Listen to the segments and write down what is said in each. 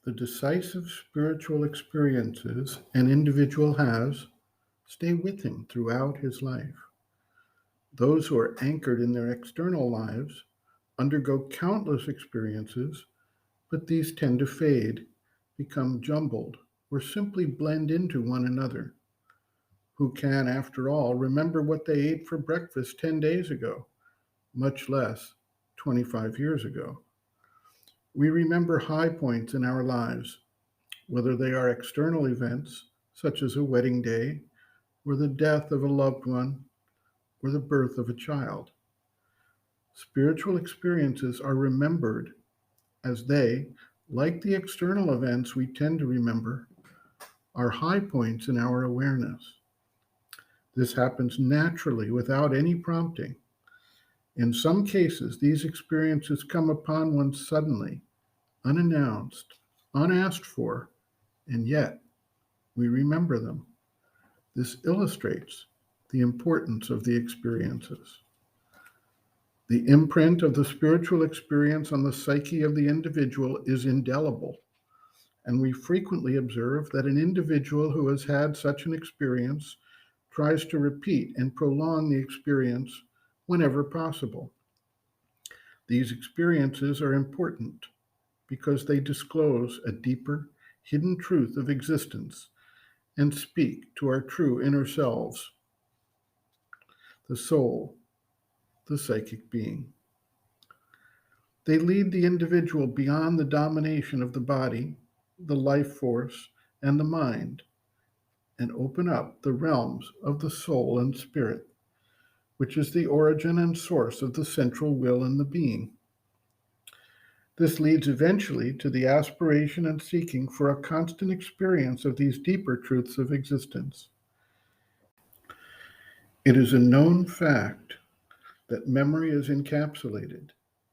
The decisive spiritual experiences an individual has stay with him throughout his life. Those who are anchored in their external lives undergo countless experiences, but these tend to fade, become jumbled, or simply blend into one another. Who can, after all, remember what they ate for breakfast 10 days ago, much less 25 years ago? We remember high points in our lives, whether they are external events, such as a wedding day, or the death of a loved one, or the birth of a child. Spiritual experiences are remembered as they, like the external events we tend to remember, are high points in our awareness. This happens naturally without any prompting. In some cases, these experiences come upon one suddenly, unannounced, unasked for, and yet we remember them. This illustrates the importance of the experiences. The imprint of the spiritual experience on the psyche of the individual is indelible, and we frequently observe that an individual who has had such an experience tries to repeat and prolong the experience whenever possible. These experiences are important because they disclose a deeper, hidden truth of existence and speak to our true inner selves, the soul, the psychic being. They lead the individual beyond the domination of the body, the life force, and the mind, and open up the realms of the soul and spirit, which is the origin and source of the central will in the being. This leads eventually to the aspiration and seeking for a constant experience of these deeper truths of existence. It is a known fact that memory is encapsulated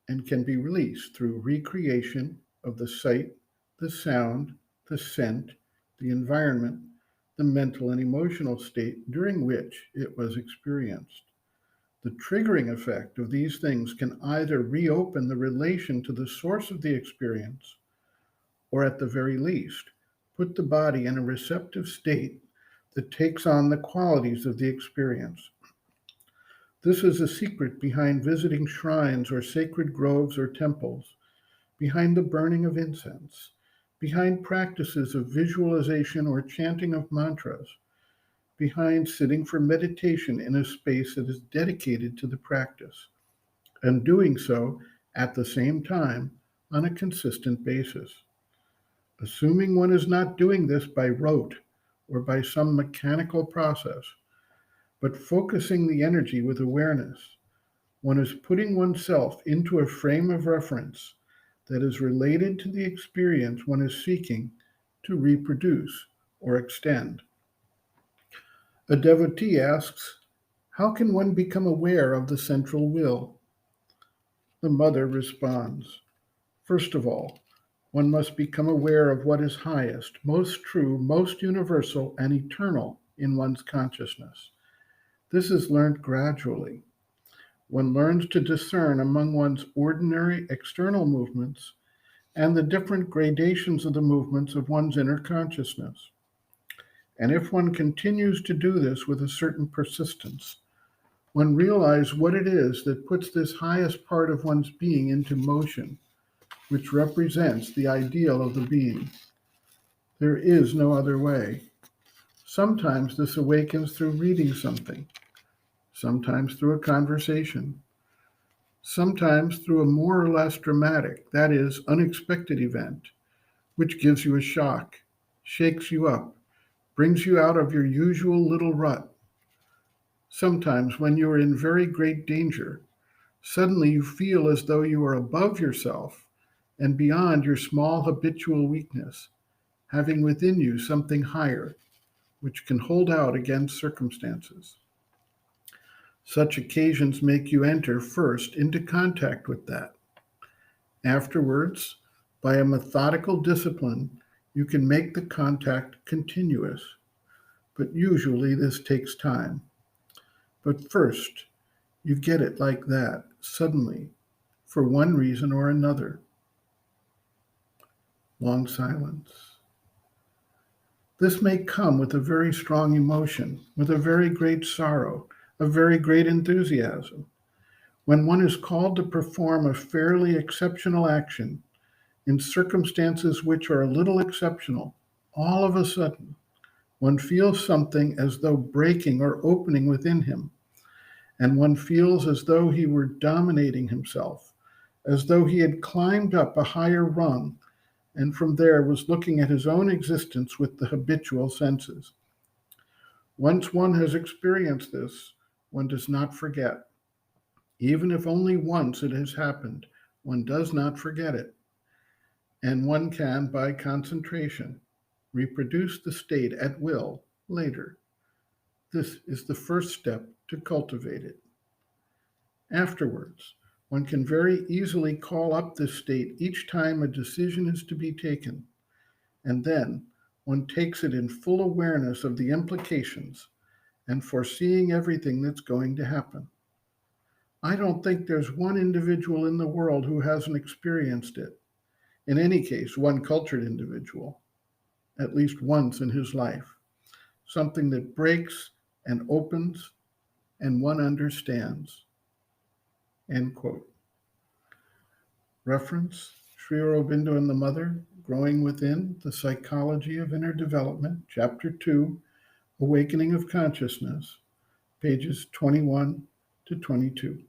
and can be released through recreation of the sight, the sound, the scent, the environment, the mental and emotional state during which it was experienced. The triggering effect of these things can either reopen the relation to the source of the experience, or at the very least, put the body in a receptive state that takes on the qualities of the experience. This is a secret behind visiting shrines or sacred groves or temples, behind the burning of incense, behind practices of visualization or chanting of mantras, behind sitting for meditation in a space that is dedicated to the practice, and doing so at the same time on a consistent basis. Assuming one is not doing this by rote or by some mechanical process, but focusing the energy with awareness, one is putting oneself into a frame of reference that is related to the experience one is seeking to reproduce or extend. A devotee asks, how can one become aware of the central will? The mother responds, first of all, one must become aware of what is highest, most true, most universal, and eternal in one's consciousness. This is learned gradually. One learns to discern among one's ordinary external movements and the different gradations of the movements of one's inner consciousness. And if one continues to do this with a certain persistence, one realizes what it is that puts this highest part of one's being into motion, which represents the ideal of the being. There is no other way. Sometimes this awakens through reading something, sometimes through a conversation, sometimes through a more or less dramatic, that is, unexpected event, which gives you a shock, shakes you up, brings you out of your usual little rut. Sometimes, when you are in very great danger, suddenly you feel as though you are above yourself and beyond your small habitual weakness, having within you something higher, which can hold out against circumstances. Such occasions make you enter first into contact with that. Afterwards, by a methodical discipline, you can make the contact continuous, but usually this takes time. But first, you get it like that, suddenly, for one reason or another. Long silence. This may come with a very strong emotion, with a very great sorrow, a very great enthusiasm. When one is called to perform a fairly exceptional action in circumstances which are a little exceptional, all of a sudden one feels something as though breaking or opening within him, and one feels as though he were dominating himself, as though he had climbed up a higher rung and from there was looking at his own existence with the habitual senses. Once one has experienced this, one does not forget. Even if only once it has happened, one does not forget it. And one can, by concentration, reproduce the state at will later. This is the first step to cultivate it. Afterwards, one can very easily call up this state each time a decision is to be taken, and then one takes it in full awareness of the implications and foreseeing everything that's going to happen. I don't think there's one individual in the world who hasn't experienced it. In any case, one cultured individual, at least once in his life. Something that breaks and opens and one understands. End quote. Reference, Sri Aurobindo and the Mother, Growing Within, The Psychology of Inner Development, Chapter 2, Awakening of Consciousness, pages 21 to 22.